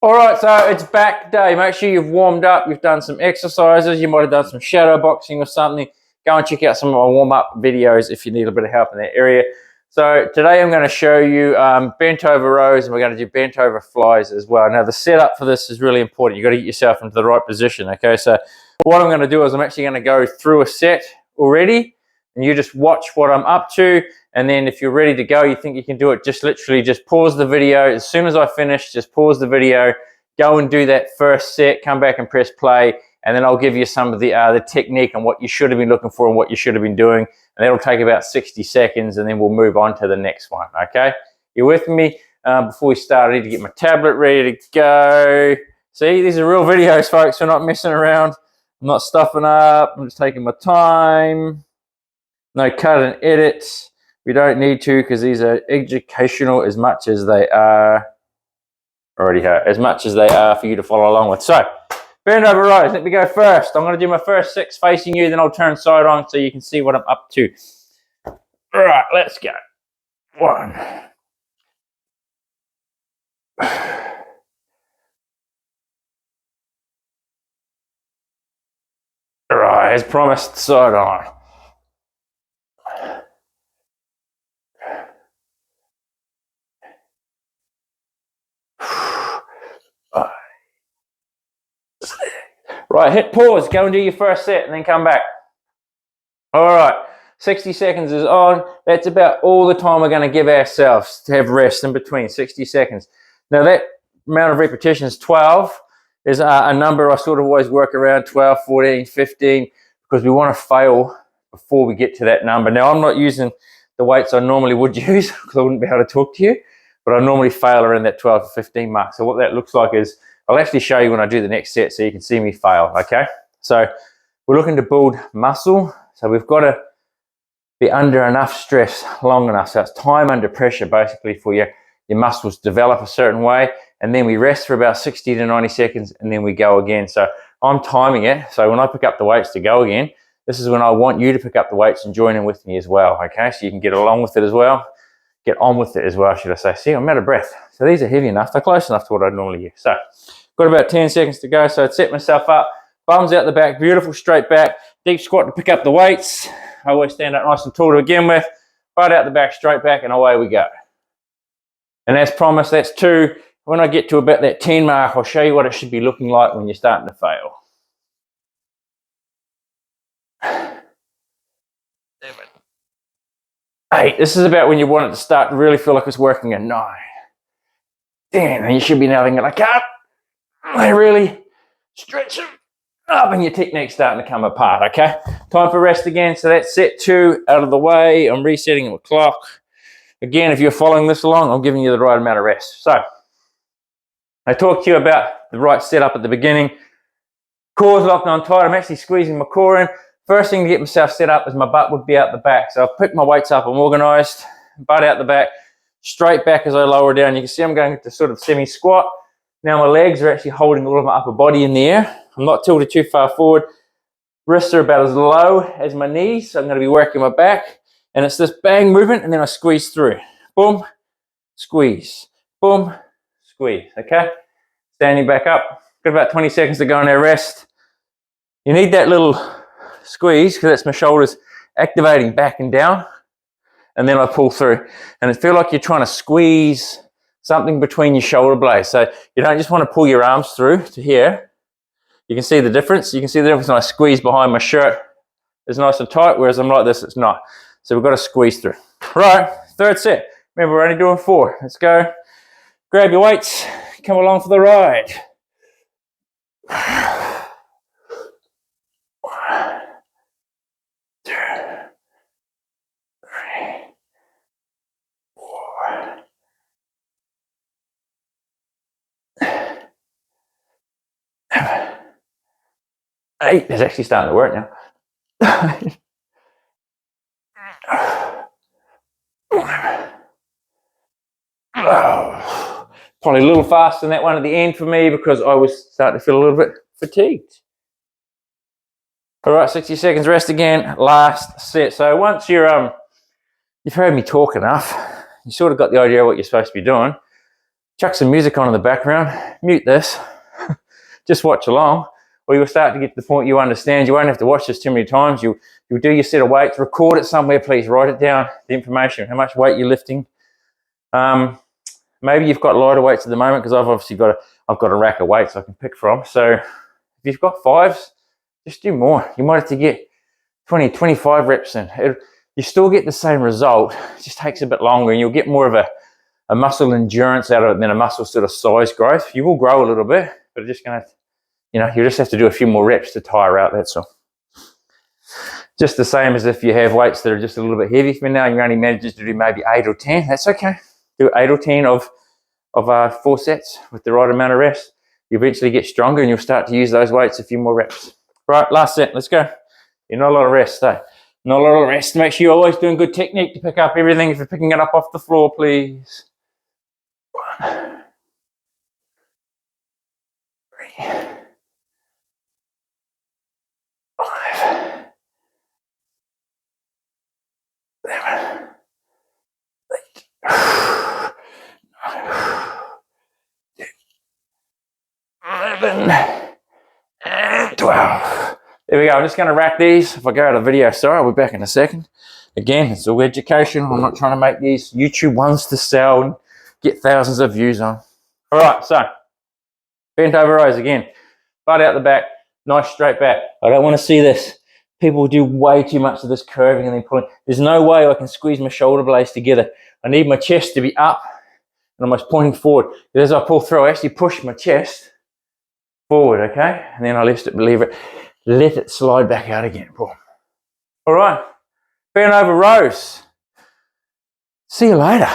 All right, so it's back day. Make sure you've warmed up, you've done some exercises, you might have done some shadow boxing or something. Go and check out some of my warm-up videos if you need a bit of help in that area. So today I'm going to show you bent over rows, and we're going to do bent over flies as well. Now the setup for this is really important. You've got to get yourself into the right position, okay? So what I'm going to do is I'm actually going to go through a set already, and you just watch what I'm up to. And then if you're ready to go, you think you can do it, just literally just pause the video. As soon as I finish, just pause the video, go and do that first set, come back and press play, and then I'll give you some of the technique and what you should have been looking for and what you should have been doing. And that'll take about 60 seconds, and then we'll move on to the next one, okay? You with me? Before we start, I need to get my tablet ready to go. See, these are real videos, folks. We're not messing around. I'm not stuffing up. I'm just taking my time. No cut and edits. We don't need to, because these are educational as much as they are for you to follow along with. So, bend over rows. Let me go first. I'm going to do my first 6 facing you, then I'll turn side on so you can see what I'm up to. All right, let's go. 1. All right, as promised, side on. Right, hit pause, go and do your first set and then come back. All right, 60 seconds is on. That's about all the time we're going to give ourselves to have rest in between, 60 seconds. Now that amount of repetitions, 12, is a number I sort of always work around, 12, 14, 15, because we want to fail before we get to that number. Now I'm not using the weights I normally would use because I wouldn't be able to talk to you, but I normally fail around that 12 to 15 mark. So what that looks like is, I'll actually show you when I do the next set so you can see me fail, okay? So we're looking to build muscle. So we've got to be under enough stress long enough. So it's time under pressure basically for your muscles to develop a certain way. And then we rest for about 60 to 90 seconds and then we go again. So I'm timing it. So when I pick up the weights to go again, this is when I want you to pick up the weights and join in with me as well, okay? So you can get along with it as well. Get on with it as well, should I say. See, I'm out of breath. So these are heavy enough. They're close enough to what I'd normally use. So got about 10 seconds to go. So I'd set myself up, bums out the back, beautiful straight back, deep squat to pick up the weights. I always stand up nice and tall to begin with, butt out the back, straight back, and away we go. And as promised, that's 2. When I get to about that 10 mark, I'll show you what it should be looking like when you're starting to fail. 7. 8. This is about when you want it to start to really feel like it's working. At 9. 10. And you should be now thinking, I can't. I really stretch them up and your technique's starting to come apart, okay? Time for rest again. So that's set 2 out of the way. I'm resetting the clock. Again, if you're following this along, I'm giving you the right amount of rest. So I talked to you about the right setup at the beginning. Core's locked on tight. I'm actually squeezing my core in. First thing to get myself set up is my butt would be out the back. So I've picked my weights up. I'm organized. Butt out the back. Straight back as I lower down. You can see I'm going to sort of semi-squat. Now my legs are actually holding all of my upper body in the air. I'm not tilted too far forward. Wrists are about as low as my knees. So I'm going to be working my back. And it's this bang movement, and then I squeeze through. Boom, squeeze. Boom, squeeze. Okay? Standing back up. Got about 20 seconds to go on our rest. You need that little squeeze because that's my shoulders activating back and down. And then I pull through. And it feels like you're trying to squeeze something between your shoulder blades. So you don't just want to pull your arms through to here. You can see the difference. You can see the difference when I squeeze behind my shirt. It's nice and tight, whereas I'm like this, it's not. So we've got to squeeze through. Right, 3rd set. Remember, we're only doing 4. Let's go. Grab your weights. Come along for the ride. 1, 2, 3, 4. 8 is actually starting to work now. 5. Probably a little faster than that one at the end for me because I was starting to feel a little bit fatigued. All right, 60 seconds rest again. Last set. So once you've heard me talk enough, you sort of got the idea of what you're supposed to be doing. chuck some music on in the background, mute this, just watch along, or you'll start to get to the point you understand. You won't have to watch this too many times. You'll do your set of weights, record it somewhere, please. Write it down, the information, how much weight you're lifting. Maybe you've got lighter weights at the moment, because I've obviously got a rack of weights I can pick from. So if you've got 5s, just do more. You might have to get 20, 25 reps in. You still get the same result. It just takes a bit longer, and you'll get more of a muscle endurance out of it than a muscle sort of size growth. You will grow a little bit, but it's just going to, you just have to do a few more reps to tire out, that's all. Just the same as if you have weights that are just a little bit heavy for now, you only manage to do maybe 8 or 10, that's okay. Do 8 or 10 of 4 sets with the right amount of reps. You eventually get stronger and you'll start to use those weights a few more reps. Right, last set, let's go. You're not a lot of rest, though. Not a lot of rest. Make sure you're always doing good technique to pick up everything. If you're picking it up off the floor, please. 1, 3, 5, 7, 8, 9, 11, and 12. There we go. I'm just going to rack these. If I go out of video, sorry, I'll be back in a second. Again, it's all education. I'm not trying to make these YouTube ones to sell and get thousands of views on. All right, so bent over rows again. Butt out the back, nice straight back. I don't want to see this. People do way too much of this curving and then pulling. There's no way I can squeeze my shoulder blades together. I need my chest to be up and almost pointing forward. As I pull through, I actually push my chest forward, okay? And then I let it slide back out again. Boom. All right, bent over rows. See you later.